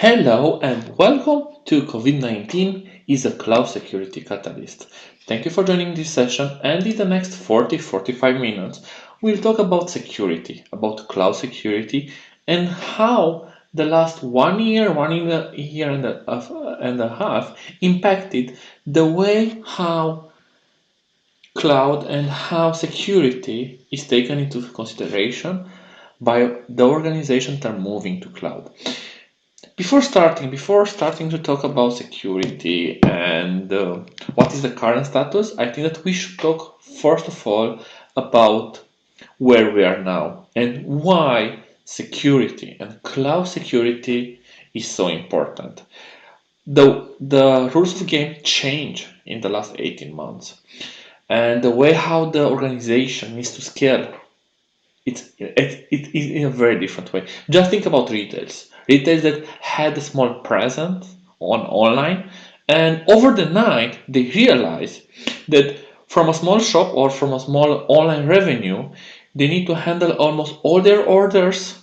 Hello and welcome to COVID-19 is a cloud security catalyst. Thank you for joining this session, and in the next 40-45 minutes we'll talk about security, about cloud security, and how the last 1 year, and a half impacted the way how cloud and how security is taken into consideration by the organizations that are moving to cloud. Before starting to talk about security and what is the current status, I think that we should talk first of all about where we are now and why security and cloud security is so important. The rules of the game change in the last 18 months, and the way how the organization needs to scale it is in a very different way. Just think about retails that had a small presence on online, and over the night they realize that from a small shop or from a small online revenue, they need to handle almost all their orders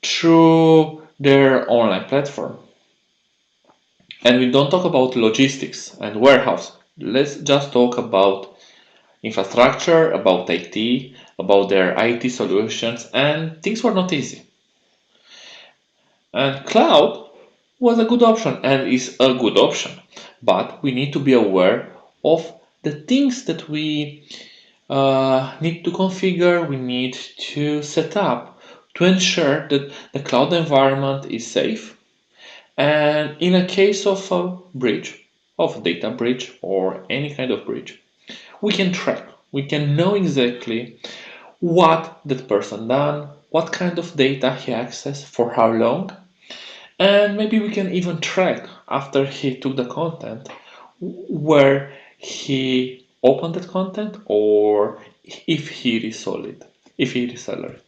through their online platform. And we don't talk about logistics and warehouse. Let's just talk about infrastructure, about IT, about their IT solutions, and things were not easy. And cloud was a good option and is a good option, but we need to be aware of the things that we need to configure, we need to set up to ensure that the cloud environment is safe. And in a case of a breach, of data breach or any kind of breach, we can track, we can know exactly what that person done, what kind of data he accessed, for how long, and maybe we can even track after he took the content where he opened that content or if he resold it, if he reseller it.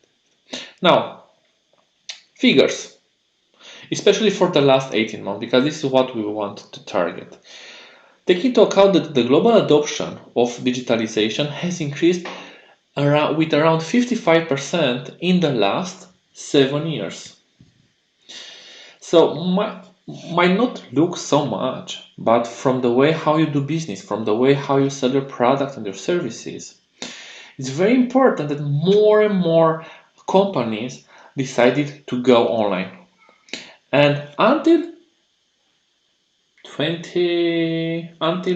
Now, figures, especially for the last 18 months, because this is what we want to target. Take into account that the global adoption of digitalization has increased with around 55% in the last 7 years. So might not look so much, but from the way how you do business, from the way how you sell your product and your services, it's very important that more and more companies decided to go online. And until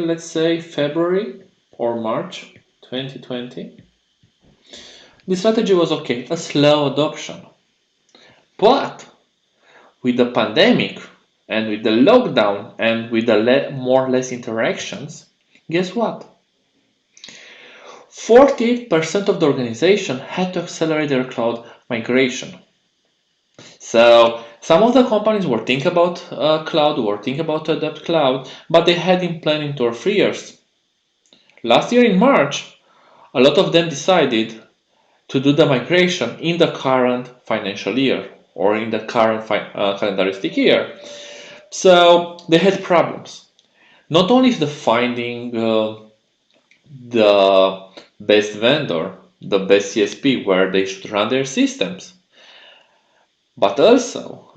let's say February or March 2020, the strategy was okay, a slow adoption. But with the pandemic and with the lockdown and with the more or less interactions, guess what? 48% of the organization had to accelerate their cloud migration. So some of the companies were thinking about cloud, were thinking about to adopt cloud, but they had in planning 2 or 3 years. Last year in March, a lot of them decided to do the migration in the current financial year or in the current calendaristic year. So they had problems. Not only the finding the best vendor, the best CSP where they should run their systems, but also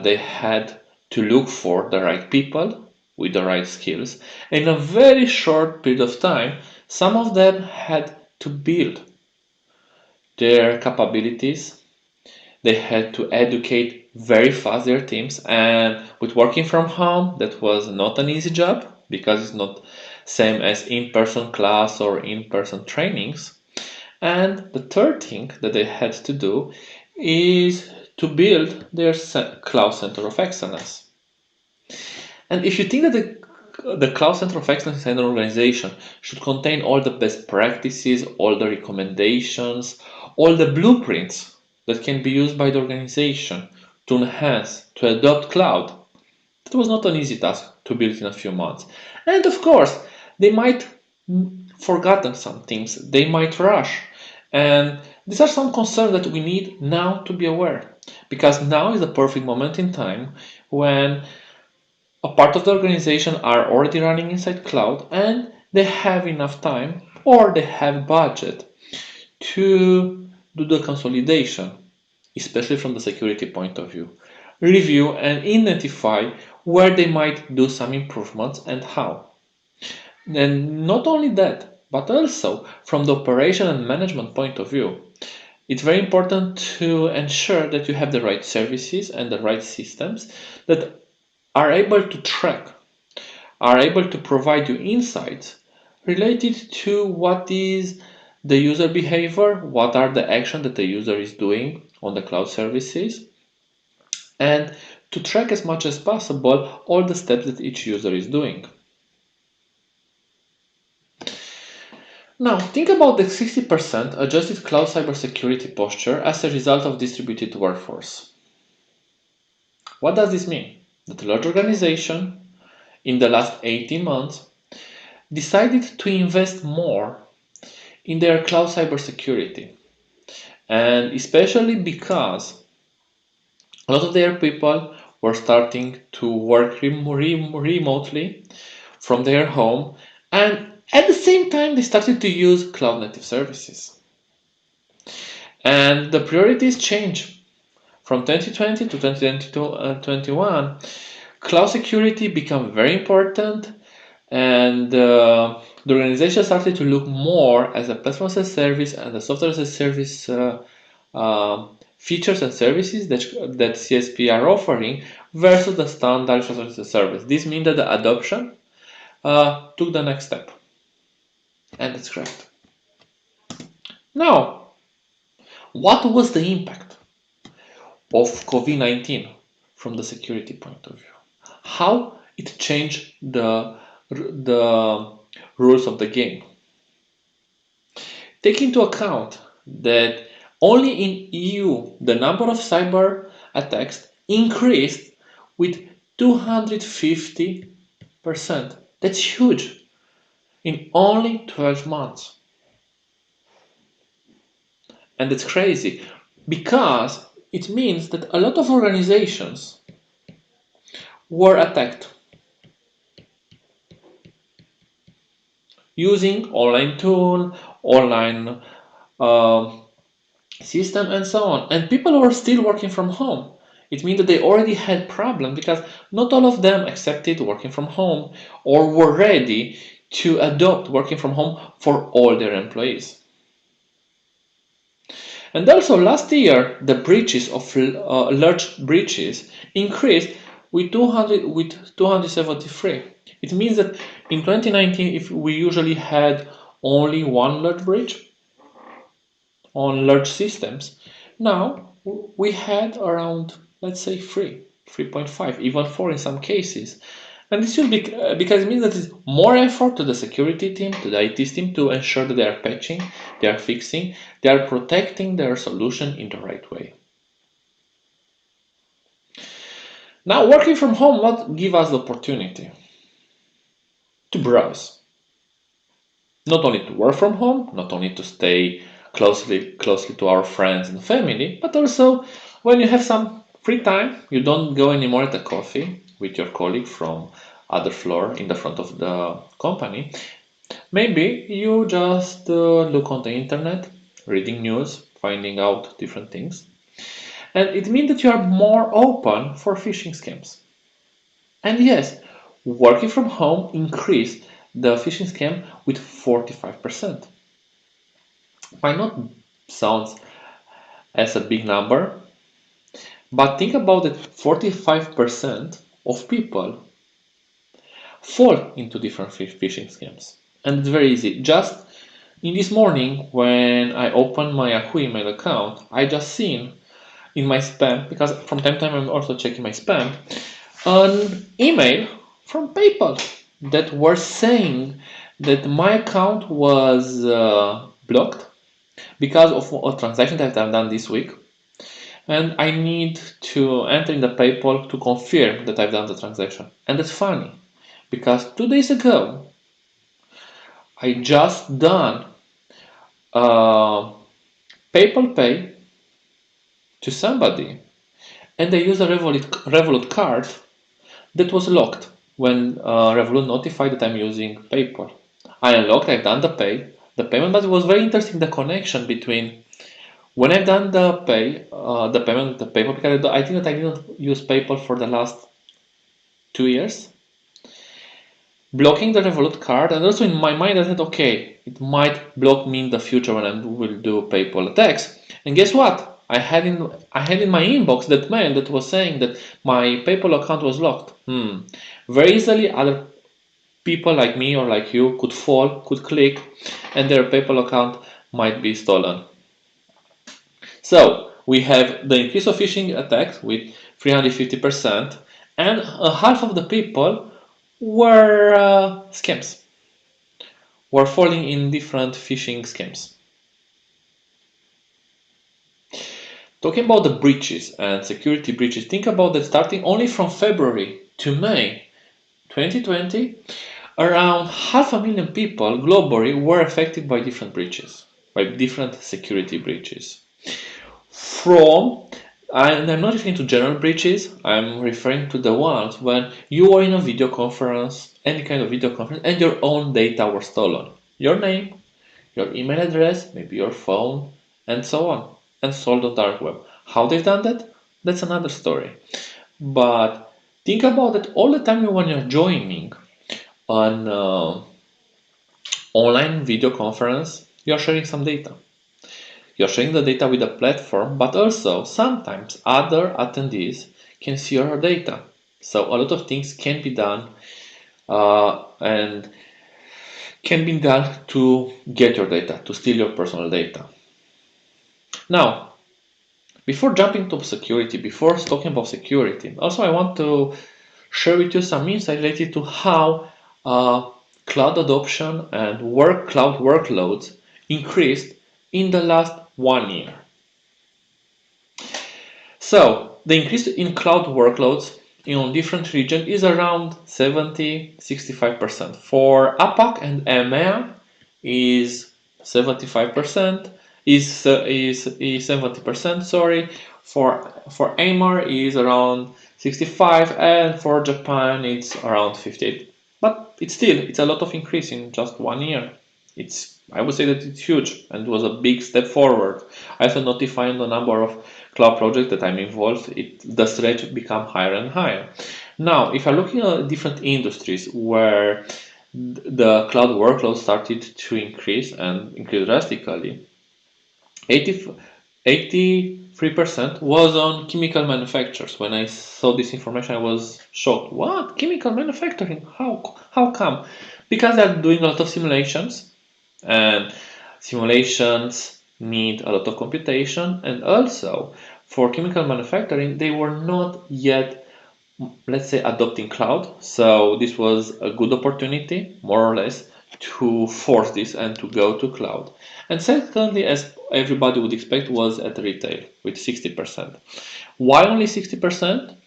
they had to look for the right people with the right skills. In a very short period of time, some of them had to build their capabilities. They had to educate very fast their teams, and with working from home, that was not an easy job because it's not same as in-person class or in-person trainings. And the third thing that they had to do is to build their cloud center of excellence. And if you think that the cloud center of excellence in an organization should contain all the best practices, all the recommendations, all the blueprints that can be used by the organization to enhance, to adopt cloud, that was not an easy task to build in a few months. And of course, they might forgotten some things, they might rush. And these are some concerns that we need now to be aware, because now is the perfect moment in time when a part of the organization are already running inside cloud and they have enough time or they have budget to do the consolidation, especially from the security point of view. review, and identify where they might do some improvements and how. And not only that, but also from the operation and management point of view, it's very important to ensure that you have the right services and the right systems that are able to track, are able to provide you insights related to what is the user behavior, what are the actions that the user is doing on the cloud services, and to track as much as possible all the steps that each user is doing. Now, think about the 60% adjusted cloud cybersecurity posture as a result of distributed workforce. What does this mean? That a large organization in the last 18 months decided to invest more in their cloud cybersecurity. And especially because a lot of their people were starting to work remotely from their home, and at the same time they started to use cloud native services. And the priorities change from 2020 to 2021. Cloud security became very important, and the organization started to look more as a platform as a service and a software as a service features and services that CSP are offering versus the standard software as a service. This means that the adoption took the next step, and that's great. Now, what was the impact of COVID-19 from the security point of view? How it changed the rules of the game? Take into account that only in EU the number of cyber attacks increased with 250%. That's huge in only 12 months. And it's crazy because it means that a lot of organizations were attacked using online tool, online system, and so on. And people were still working from home. It means that they already had problems because not all of them accepted working from home or were ready to adopt working from home for all their employees. And also last year, the breaches of large breaches increased with 273. It means that in 2019, if we usually had only one large breach on large systems, now we had around, let's say, 3.5, even 4 in some cases. And this will be because it means that it's more effort to the security team, to the IT team to ensure that they are patching, they are fixing, they are protecting their solution in the right way. Now, working from home, what gives us the opportunity? To browse. Not only to work from home, not only to stay closely to our friends and family, but also when you have some free time, you don't go anymore at a coffee with your colleague from other floor in the front of the company. Maybe you just look on the internet, reading news, finding out different things. And it means that you are more open for phishing scams. And yes, working from home increased the phishing scam with 45%. Might not sound as a big number, but think about it, 45% of people fall into different phishing scams. And it's very easy. Just in this morning, when I opened my Yahoo email account, I just seen in my spam, because from time to time I'm also checking my spam, an email from PayPal that were saying that my account was blocked because of a transaction that I've done this week, and I need to enter in the PayPal to confirm that I've done the transaction. And it's funny because 2 days ago I just done PayPal Pay to somebody, and they used a Revolut card that was locked when Revolut notified that I'm using PayPal. I unlocked, I've done the payment, but it was very interesting the connection between When I've done the payment with the PayPal, because I think that I didn't use PayPal for the last 2 years, blocking the Revolut card, and also in my mind I said, okay, it might block me in the future when I will do PayPal attacks. And guess what? I had in my inbox that mail that was saying that my PayPal account was locked. Very easily, other people like me or like you could fall, could click, and their PayPal account might be stolen. So we have the increase of phishing attacks with 350%, and half of the people were scams, were falling in different phishing scams. Talking about the breaches and security breaches, think about that starting only from February to May 2020, around 500,000 people globally were affected by different breaches, by different security breaches. And I'm not referring to general breaches, I'm referring to the ones when you are in a video conference, any kind of video conference, and your own data were stolen. Your name, your email address, maybe your phone, and so on, and sold on dark web. How they've done that? That's another story. But think about it all the time when you're joining an online video conference, you're sharing some data. You're sharing the data with the platform, but also sometimes other attendees can see your data. So a lot of things can be done and can be done to get your data, to steal your personal data. Now, before jumping to security, before talking about security, also I want to share with you some insight related to how cloud adoption and cloud workloads increased in the last 1 year. So the increase in cloud workloads in different regions is around 70-65%. For APAC and EMEA is 75%, is 70%, sorry. For AMR is around 65, and for Japan it's around 58. But it's a lot of increase in just 1 year. I would say that it's huge and was a big step forward. Also notifying the number of cloud projects that I'm involved, the stretch become higher and higher. Now, if you're looking at different industries where the cloud workload started to increase and increase drastically, 83% was on chemical manufacturers. When I saw this information, I was shocked. What? Chemical manufacturing? How come? Because they're doing a lot of simulations, and simulations need a lot of computation, and also for chemical manufacturing, they were not yet, let's say, adopting cloud. So this was a good opportunity, more or less, to force this and to go to cloud. And secondly, as everybody would expect, was at retail with 60%. Why only 60%?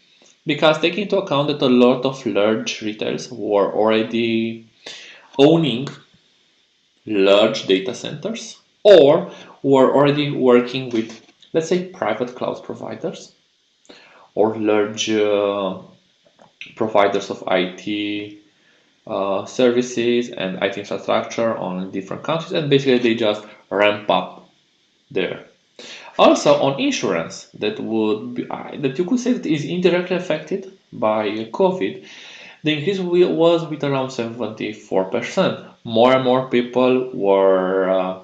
Because taking into account that a lot of large retailers were already owning large data centers or were already working with, let's say, private cloud providers or large providers of IT services and IT infrastructure on different countries, and basically they just ramp up there. Also on insurance, that you could say that is indirectly affected by COVID. The increase was with around 74%. More and more people were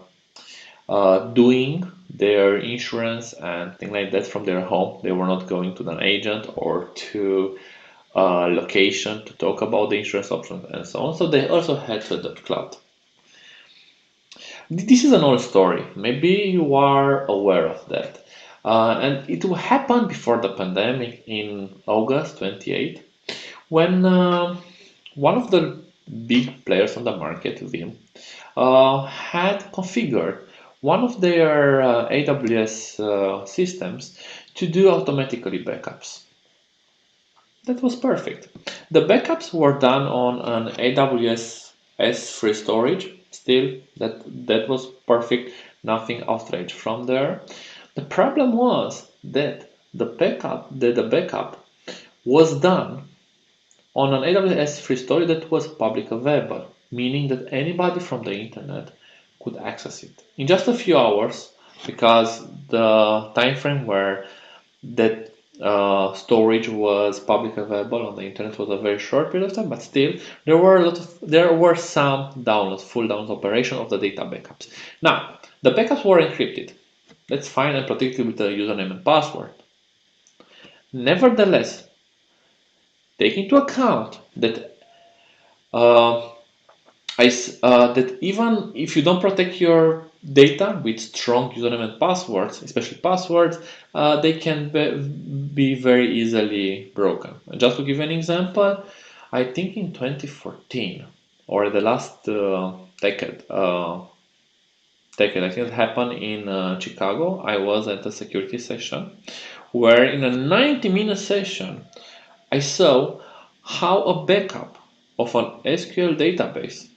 doing their insurance and things like that from their home. They were not going to an agent or to a location to talk about the insurance options and so on. So they also had to adopt cloud. This is an old story. Maybe you are aware of that. And it will happen before the pandemic in August 28, when one of the big players on the market, Vim, had configured one of their AWS systems to do automatically backups. That was perfect. The backups were done on an AWS S3 storage. Still, that was perfect. Nothing outrage from there. The problem was that the backup was done on an AWS free storage that was public available, meaning that anybody from the internet could access it. In just a few hours, because the time frame where that storage was public available on the internet was a very short period of time, but still there were some downloads, full download operation of the data backups. Now the backups were encrypted. That's fine and protected with a username and password. Nevertheless, take into account that uh, that even if you don't protect your data with strong username and passwords, especially passwords, they can be very easily broken. Just to give an example, I think in 2014 or the last decade, I think it happened in Chicago. I was at a security session where in a 90-minute session, I saw how a backup of an SQL database,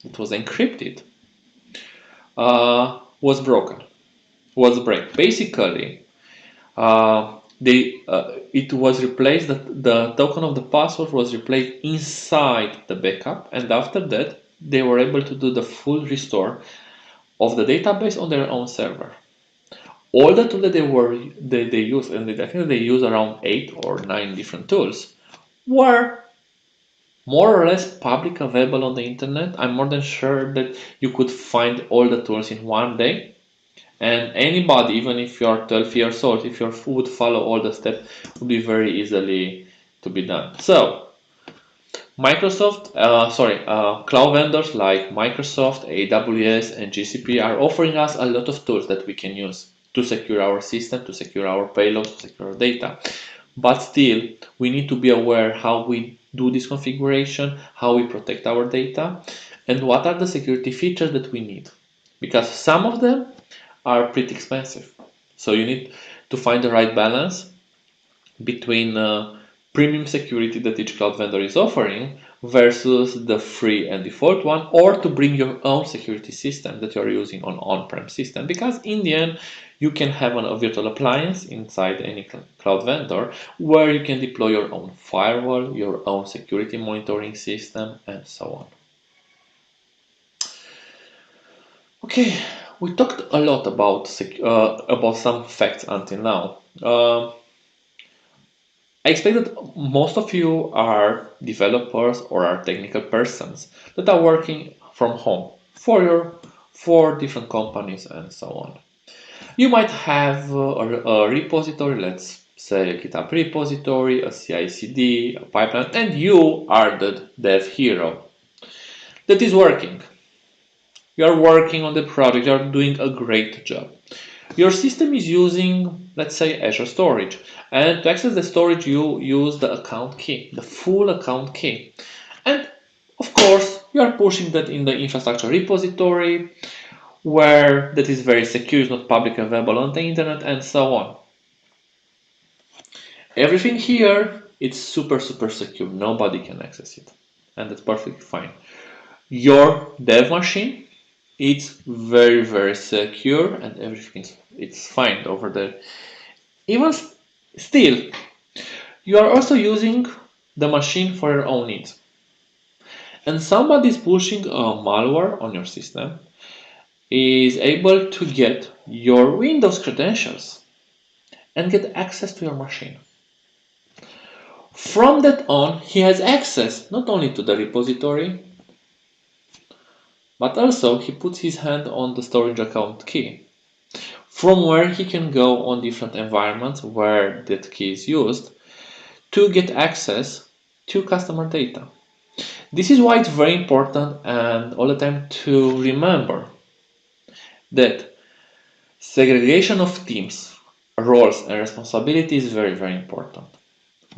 it was encrypted, was broken, was break. Basically, it was replaced. The token of the password was replaced inside the backup, and after that, they were able to do the full restore of the database on their own server. All the tools that they use, and I think they use around 8 or 9 different tools, were more or less public available on the internet. I'm more than sure that you could find all the tools in one day, and anybody, even if you're 12 years old, if you would follow all the steps, would be very easily to be done. So cloud vendors like Microsoft, AWS, and GCP are offering us a lot of tools that we can use to secure our system, to secure our payloads, to secure our data. But still, we need to be aware how we do this configuration, how we protect our data, and what are the security features that we need. Because some of them are pretty expensive. So you need to find the right balance between premium security that each cloud vendor is offering versus the free and default one, or to bring your own security system that you're using on-prem system, because in the end you can have a virtual appliance inside any cloud vendor where you can deploy your own firewall, your own security monitoring system, and so on. Okay, we talked a lot about some facts until now. I expect that most of you are developers or are technical persons that are working from home for different companies and so on. You might have a repository, let's say a GitHub repository, a CI/CD, a pipeline, and you are the dev hero that is working. You are working on the project, you are doing a great job. Your system is using, let's say, Azure Storage, and to access the storage you use the account key, the full account key. And of course, you are pushing that in the infrastructure repository, where that is very secure, it's not public available on the internet, and so on. Everything here, it's super secure, nobody can access it, and that's perfectly fine. Your dev machine, it's very secure, and everything it's fine over there. Even still, you are also using the machine for your own needs, and somebody is pushing a malware on your system is able to get your Windows credentials and get access to your machine. From that on, he has access not only to the repository, but also he puts his hand on the storage account key, from where he can go on different environments where that key is used to get access to customer data. This is why it's very important and all the time to remember that segregation of teams, roles, and responsibilities is very important.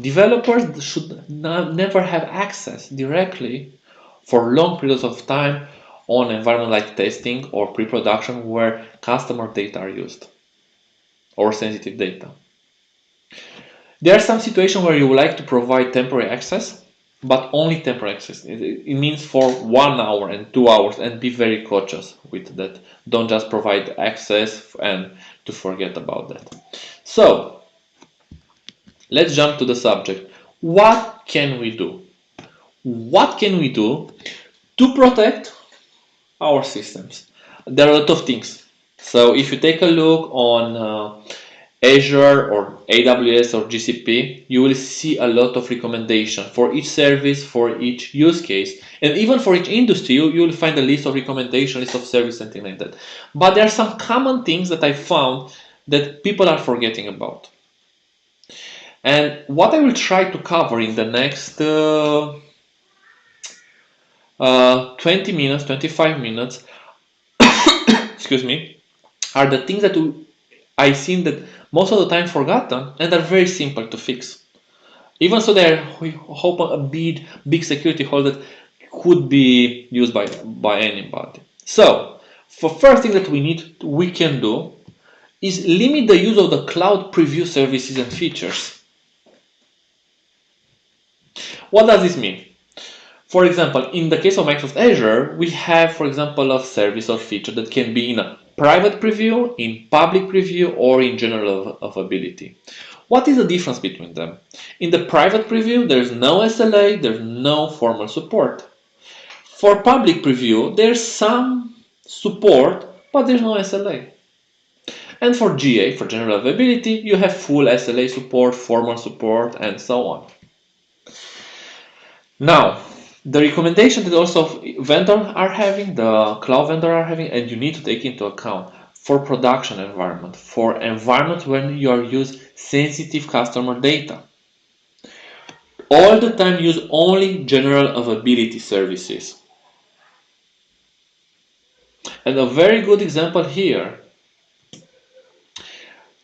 Developers should never have access directly for long periods of time on environment like testing or pre-production where customer data are used or sensitive data. There are some situations where you would like to provide temporary access, but only temporary access. It means for 1 hour and 2 hours, and be very cautious with that. Don't just provide access and to forget about that. So let's jump to the subject. What can we do? What can we do to protect our systems? There are a lot of things. So if you take a look on Azure or AWS or GCP, you will see a lot of recommendation for each service, for each use case, and even for each industry. You will find a list of recommendations, list of services, something like that. But there are some common things that I found that people are forgetting about. And what I will try to cover in the next 20 minutes, 25 minutes, excuse me, are the things that I seen that most of the time forgotten and are very simple to fix. Even so, we hope a big security hole that could be used by anybody. So, for first thing that we can do is limit the use of the cloud preview services and features. What does this mean? For example, in the case of Microsoft Azure, we have, for example, a service or feature that can be in a private preview, in public preview, or in general availability. What is the difference between them? In the private preview, there's no SLA, there's no formal support. For public preview, there's some support, but there's no SLA. And for GA, for general availability, you have full SLA support, formal support, and so on. Now, the recommendation that also vendors are having, the cloud vendor are having, and you need to take into account for production environment, for environment when you are use sensitive customer data. All the time use only general availability services. And a very good example here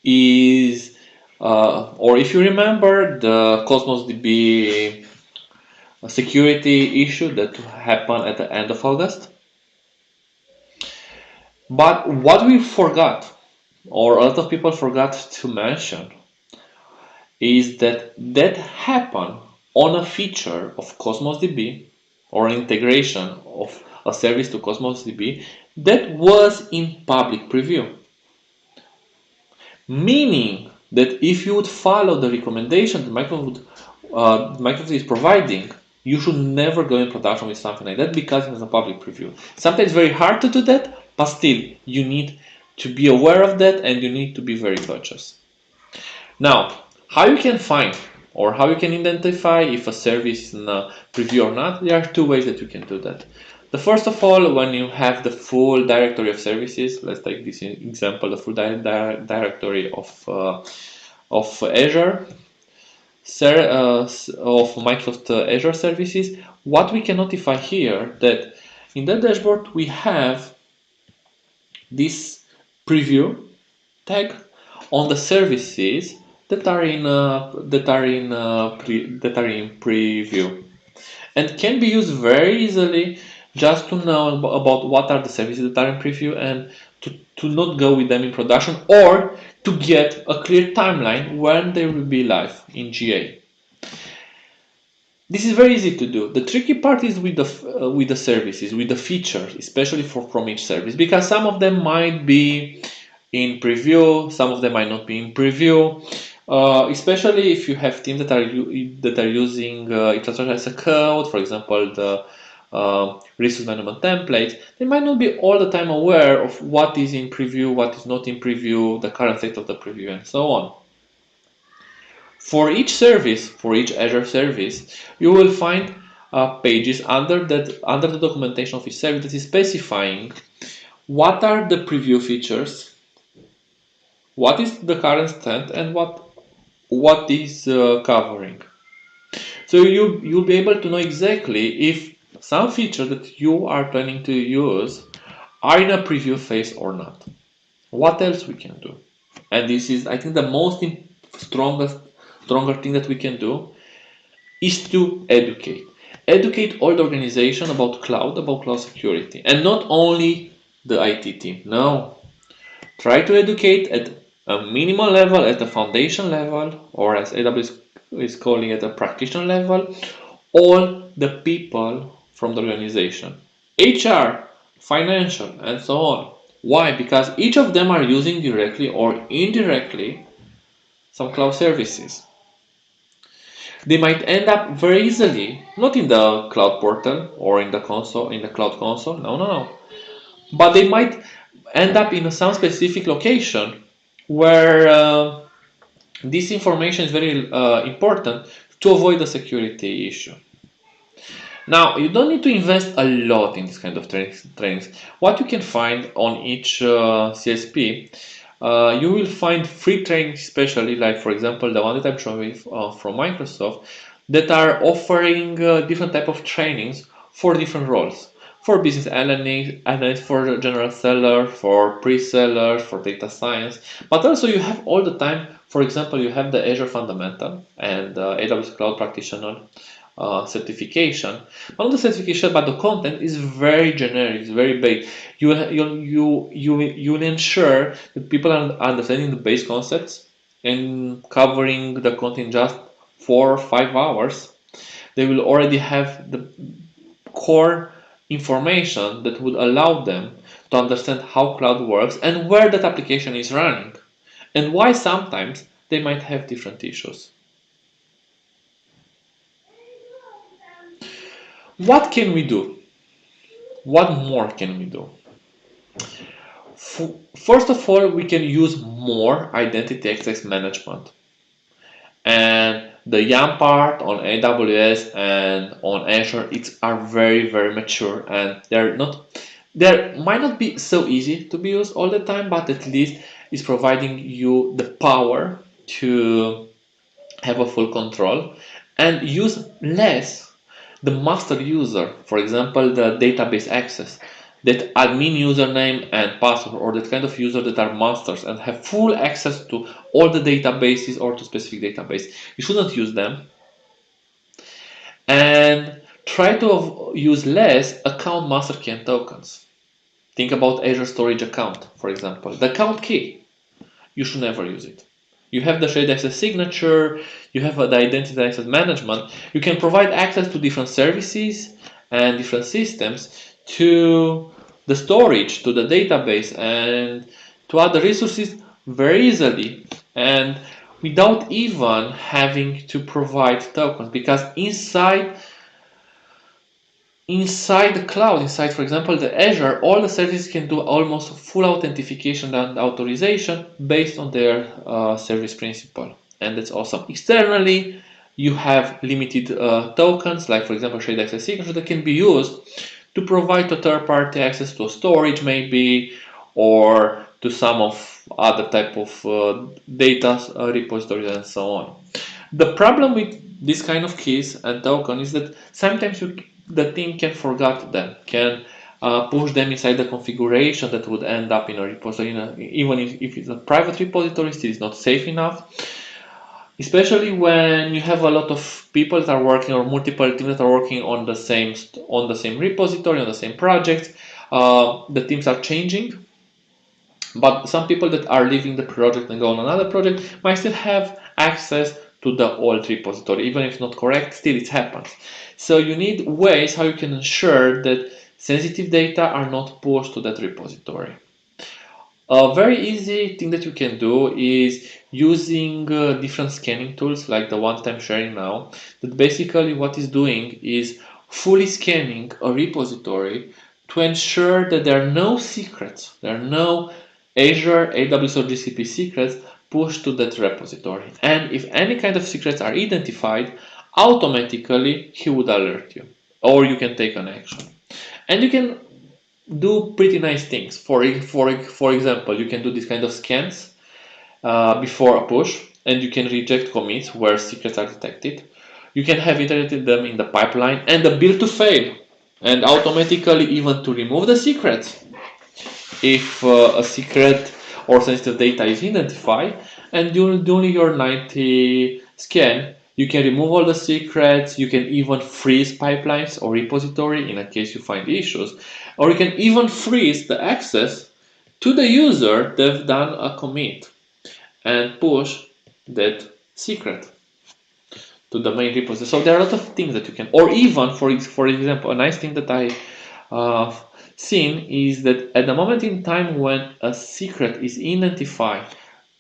is, or if you remember, the Cosmos DB security issue that happened at the end of August. But what we forgot, or a lot of people forgot to mention, is that happened on a feature of Cosmos DB or an integration of a service to Cosmos DB that was in public preview. Meaning that if you would follow the recommendation that Microsoft is providing, you should never go in production with something like that because it is a public preview. Sometimes it's very hard to do that, but still you need to be aware of that and you need to be very cautious. Now, how you can find or how you can identify if a service is in a preview or not, there are two ways that you can do that. The first of all, when you have the full directory of services, let's take this example, the full directory of Azure, of Microsoft Azure services, what we can notify here that in the dashboard we have this preview tag on the services that are in preview, and can be used very easily just to know about what are the services that are in preview and to not go with them in production, or to get a clear timeline when they will be live in GA. This is very easy to do. The tricky part is with the services, with the features, especially from each service, because some of them might be in preview, some of them might not be in preview. Especially if you have teams that are using infrastructure as a code, for example, the resource management templates, they might not be all the time aware of what is in preview, what is not in preview, the current state of the preview, and so on. For each service, for each Azure service, you will find pages under the documentation of each service that is specifying what are the preview features, what is the current state, and what is covering. So you'll be able to know exactly if some features that you are planning to use are in a preview phase or not. What else we can do? And this is, I think, the most stronger thing that we can do is to educate all the organization about cloud security, and not only the IT team. No, try to educate at a minimal level, at the foundation level, or as AWS is calling it, a practitioner level, all the people from the organization, HR, financial, and so on. Why? Because each of them are using directly or indirectly some cloud services. They might end up very easily, not in the cloud portal or in the console, in the cloud console, no. But they might end up in some specific location where this information is very important to avoid a security issue. Now, you don't need to invest a lot in this kind of trainings. What you can find on each CSP, you will find free trainings, especially like, for example, the one that I'm showing from Microsoft, that are offering different type of trainings for different roles. For business analyst, for general seller, for pre-sellers, for data science. But also you have all the time, for example, you have the Azure Fundamental and AWS Cloud Practitioner certification. Not the certification, but the content is very generic, it's very big. You will ensure that people are understanding the base concepts and covering the content just 4 or 5 hours. They will already have the core information that would allow them to understand how cloud works and where that application is running and why sometimes they might have different issues. What can we do? What more can we do? First of all, we can use more identity access management. And the YAM part on AWS and on Azure, are very, very mature, and they might not be so easy to be used all the time, but at least it's providing you the power to have a full control and use less the master user, for example, the database access, that admin username and password, or that kind of user that are masters and have full access to all the databases or to specific database. You should not use them. And try to use less account master key and tokens. Think about Azure Storage Account, for example. The account key, you should never use it. You have the shared access signature, you have the identity access management. You can provide access to different services and different systems, to the storage, to the database, and to other resources very easily, and without even having to provide tokens, because inside the cloud, inside, for example, the Azure, all the services can do almost full authentication and authorization based on their service principle, and that's awesome. Externally, you have limited tokens, like for example shared access signature, that can be used to provide to third-party access to storage, maybe, or to some of other type of data repositories and so on. The problem with this kind of keys and token is that sometimes the team can forget them, can push them inside the configuration that would end up in a repository, even if it's a private repository, still is not safe enough. Especially when you have a lot of people that are working, or multiple teams that are working on the same repository, on the same project. The teams are changing, but some people that are leaving the project and go on another project might still have access to the old repository, even if not correct, still it happens. So you need ways how you can ensure that sensitive data are not pushed to that repository. A very easy thing that you can do is using different scanning tools like the one that I'm sharing now, that basically what is doing is fully scanning a repository to ensure that there are no secrets, there are no Azure, AWS or GCP secrets pushed to that repository. And if any kind of secrets are identified, automatically he would alert you, or you can take an action. And you can do pretty nice things. For example, you can do this kind of scans before a push, and you can reject commits where secrets are detected. You can have iterated them in the pipeline and the build to fail, and automatically even to remove the secrets if a secret or sensitive data is identified. And during your 90 scan, you can remove all the secrets. You can even freeze pipelines or repository in a case you find issues, or you can even freeze the access to the user that's done a commit and push that secret to the main repository. So there are a lot of things that you can, or even for example, a nice thing that I seen is that at the moment in time when a secret is identified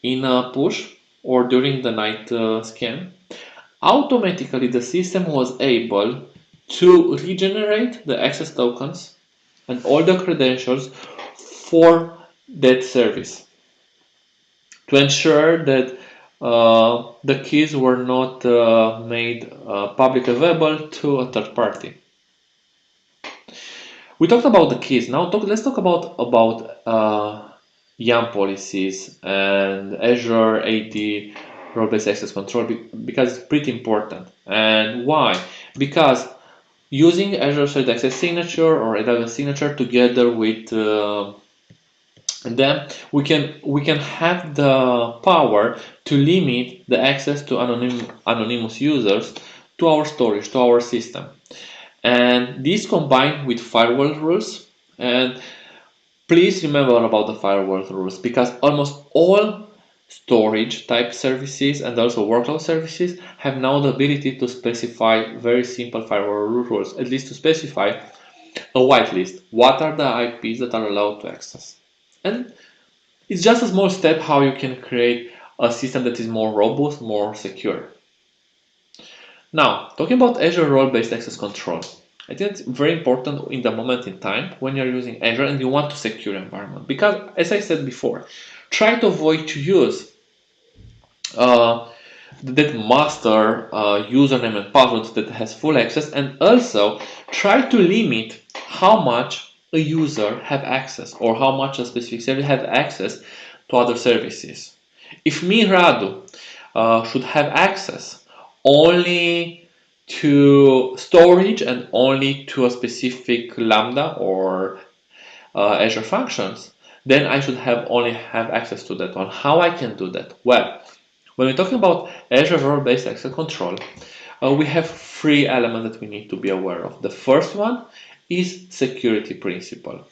in a push or during the night scan, automatically the system was able to regenerate the access tokens and all the credentials for that service to ensure that the keys were not made public available to a third party. We talked about the keys. Now let's talk about YAML policies and Azure AD role-based access control because it's pretty important. And why? Because using Azure Shared Access Signature or AWS Signature together with them, we can have the power to limit the access to anonymous users to our storage, to our system. And this combined with firewall rules. And please remember about the firewall rules, because almost all storage type services and also workload services have now the ability to specify very simple firewall rules, at least to specify a whitelist. What are the IPs that are allowed to access? And it's just a small step how you can create a system that is more robust, more secure. Now, talking about Azure role-based access control, I think it's very important in the moment in time when you're using Azure and you want to secure your environment. Because, as I said before, try to avoid to use that master username and password that has full access, and also try to limit how much a user have access or how much a specific service have access to other services. If me, Radu, should have access only to storage and only to a specific Lambda or Azure functions, then I should only have access to that one. How I can do that? Well, when we're talking about Azure role-based access control, we have three elements that we need to be aware of. The first one is security principle.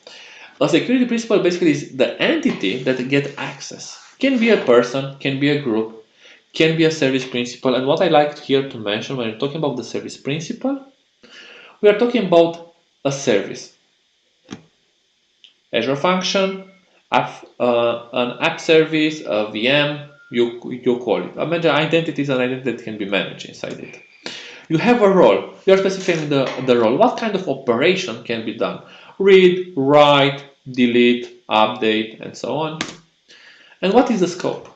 A security principle basically is the entity that gets access. Can be a person, can be a group, can be a service principal. And what I like here to mention when we're talking about the service principal, we are talking about a service. Azure function, an app service, a VM, you call it. Imagine identity is an identity that can be managed inside it. You have a role. You are specifying the role. What kind of operation can be done? Read, write, delete, update, and so on. And what is the scope?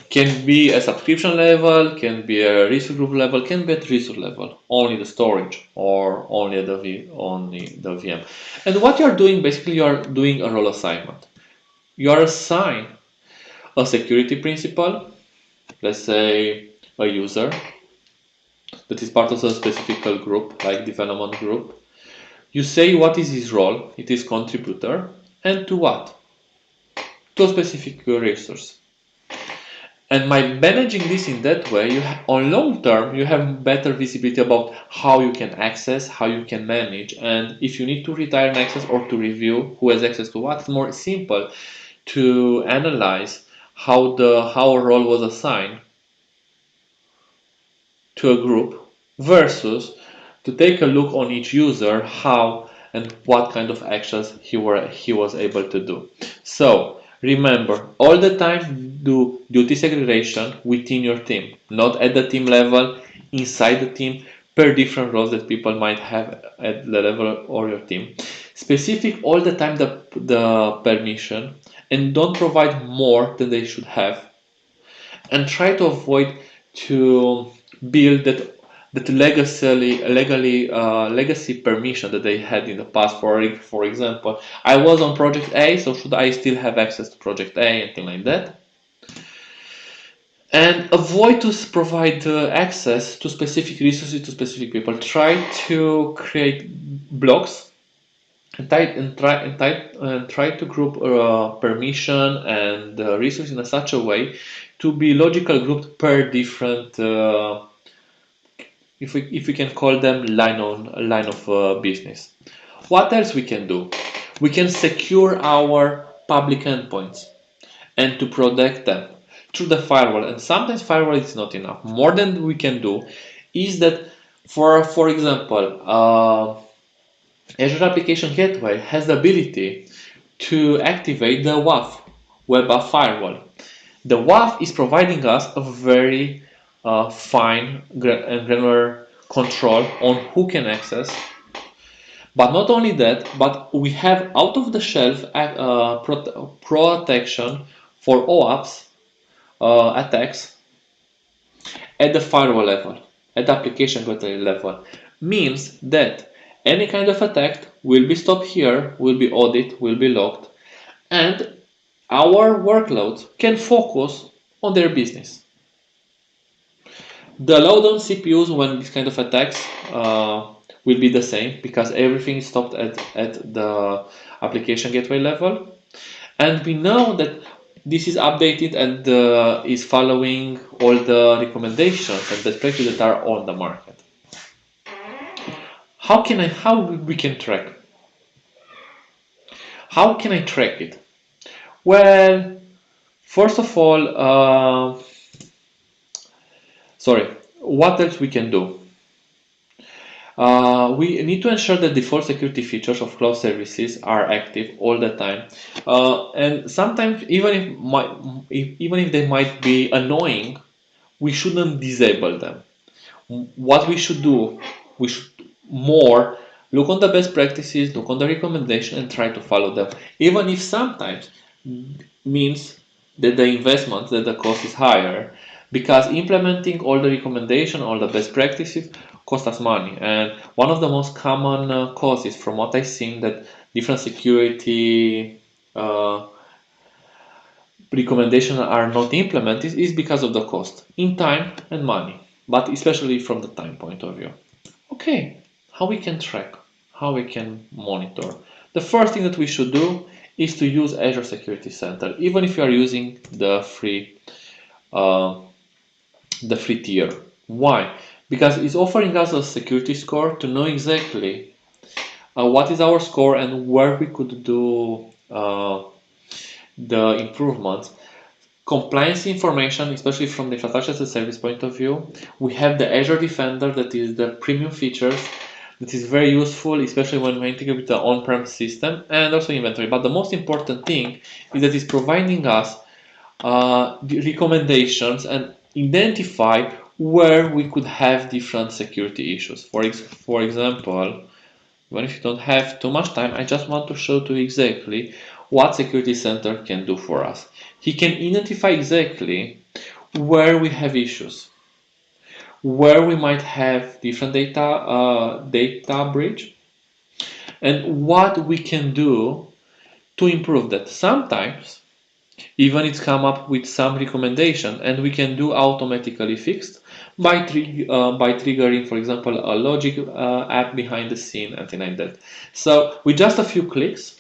Can be a subscription level, can be a resource group level, can be at resource level, only the storage or only the VM. And what you're doing, basically you're doing a role assignment. You are assigned a security principal, let's say a user that is part of a specific group, like development group. You say what is his role, it is contributor, and to what? To a specific resource. And by managing this in that way, on long term, you have better visibility about how you can access, how you can manage, and if you need to retire an access or to review who has access to what, it's more simple to analyze how a role was assigned to a group versus to take a look on each user how and what kind of actions he was able to do. So remember, all the time do duty segregation within your team, not at the team level, inside the team, per different roles that people might have at the level of your team. Specific all the time the permission, and don't provide more than they should have. And try to avoid to build that legacy permission that they had in the past. For example, I was on project A, so should I still have access to project A and things like that? And avoid to provide access to specific resources to specific people. Try to create blocks and try to group permission and resources in such a way to be logical grouped per different if we can call them line of business. What else we can do? We can secure our public endpoints and to protect them through the firewall. And sometimes firewall is not enough. More than we can do is that, for example, Azure Application Gateway has the ability to activate the WAF, Web App Firewall. The WAF is providing us a very fine and granular control on who can access. But not only that, but we have out-of-the-shelf protection for OAuth attacks at the firewall level, at the application gateway level. Means that any kind of attack will be stopped here, will be audited, will be logged, and our workloads can focus on their business. The load on CPUs when this kind of attacks will be the same because everything is stopped at the application gateway level. And we know that this is updated and is following all the recommendations and best practices that are on the market. How we can track? How can I track it? Well, first of all, what else we can do? We need to ensure that default security features of cloud services are active all the time, and sometimes even if they might be annoying, we shouldn't disable them. What we should do, we should more look on the best practices, look on the recommendation, and try to follow them, even if sometimes means that the investment, that the cost is higher, because implementing all the recommendation, all the best practices cost us money. And one of the most common causes from what I've seen that different security recommendations are not implemented is because of the cost in time and money, but especially from the time point of view. Okay, how we can track, how we can monitor. The first thing that we should do is to use Azure Security Center, even if you are using the free tier. Why? Because it's offering us a security score to know exactly what is our score and where we could do the improvements. Compliance information, especially from the infrastructure as a service point of view. We have the Azure Defender, that is the premium features, that is very useful, especially when we integrate with the on-prem system, and also inventory. But the most important thing is that it's providing us the recommendations and identify where we could have different security issues. For example, even if you don't have too much time, I just want to show to you exactly what Security Center can do for us. He can identify exactly where we have issues, where we might have different data breach, and what we can do to improve that. Sometimes even it's come up with some recommendation, and we can do automatically fixed by triggering, for example, a logic app behind the scene and things like that. So with just a few clicks,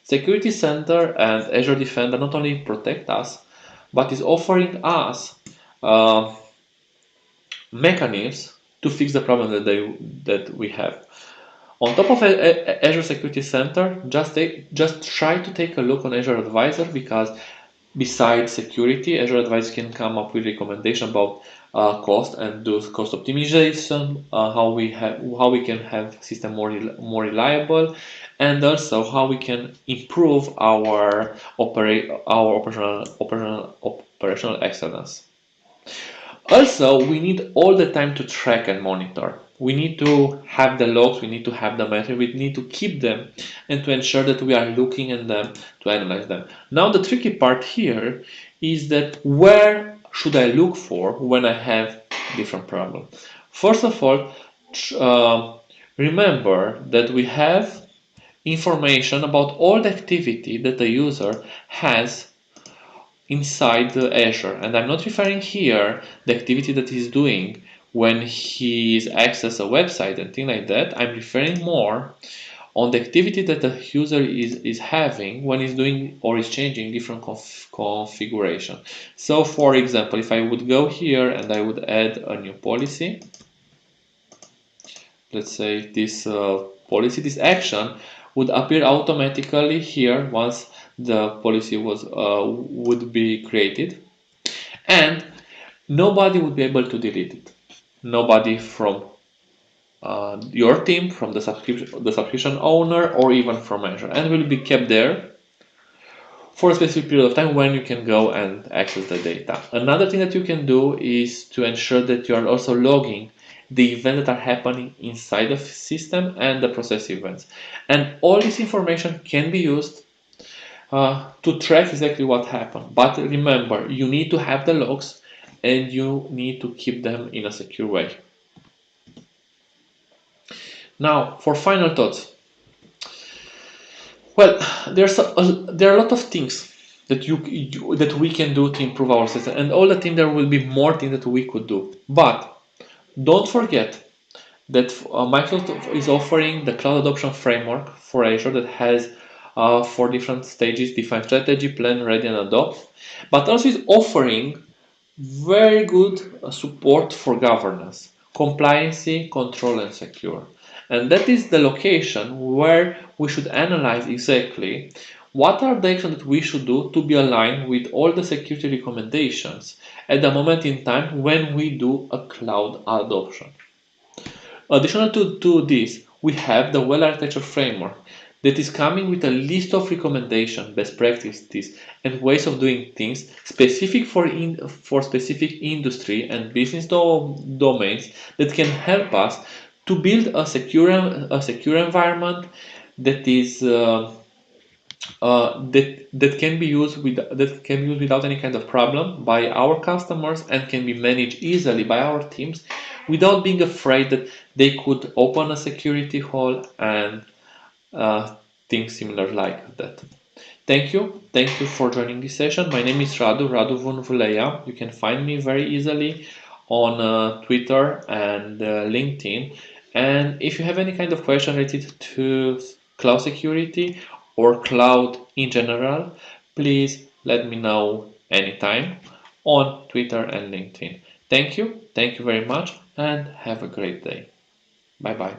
Security Center and Azure Defender not only protect us, but is offering us mechanisms to fix the problem that we have. On top of Azure Security Center, just try to take a look on Azure Advisor, because besides security, Azure Advisor can come up with recommendation about cost and do cost optimization, how we can have system more reliable, and also how we can improve our operational excellence. Also, we need all the time to track and monitor. We need to have the logs, we need to have the metrics, we need to keep them and to ensure that we are looking at them to analyze them. Now, the tricky part here is that where should I look for when I have different problems? First of all, remember that we have information about all the activity that the user has inside the Azure, and I'm not referring here the activity that he's doing when he's access a website and things like that. I'm referring more on the activity that the user is having when he's doing or is changing different configuration. So for example, if I would go here and I would add a new policy, let's say this policy, this action would appear automatically here once the policy would be created, and nobody would be able to delete it. Nobody from your team, from the subscription owner, or even from Azure, and will be kept there for a specific period of time when you can go and access the data. Another thing that you can do is to ensure that you are also logging the events that are happening inside the system and the process events. And all this information can be used to track exactly what happened. But remember, you need to have the logs and you need to keep them in a secure way. Now, for final thoughts. Well, there are a lot of things that that we can do to improve our system, and all the time there will be more things that we could do. But don't forget that Microsoft is offering the cloud adoption framework for Azure that has 4 different stages: define strategy, plan, ready, and adopt. But also is offering very good support for governance, compliancy, control, and secure. And that is the location where we should analyze exactly what are the actions that we should do to be aligned with all the security recommendations at the moment in time when we do a cloud adoption. Additional to this, we have the well architecture framework that is coming with a list of recommendations, best practices, and ways of doing things specific for specific industry and business domains that can help us to build a secure environment that is that can be used without any kind of problem by our customers and can be managed easily by our teams without being afraid that they could open a security hole and things similar like that. Thank you for joining this session. My name is Radu Vunvulea. You can find me very easily on Twitter and LinkedIn. And if you have any kind of question related to cloud security or cloud in general, please let me know anytime on Twitter and LinkedIn. Thank you very much, and have a great day. Bye bye.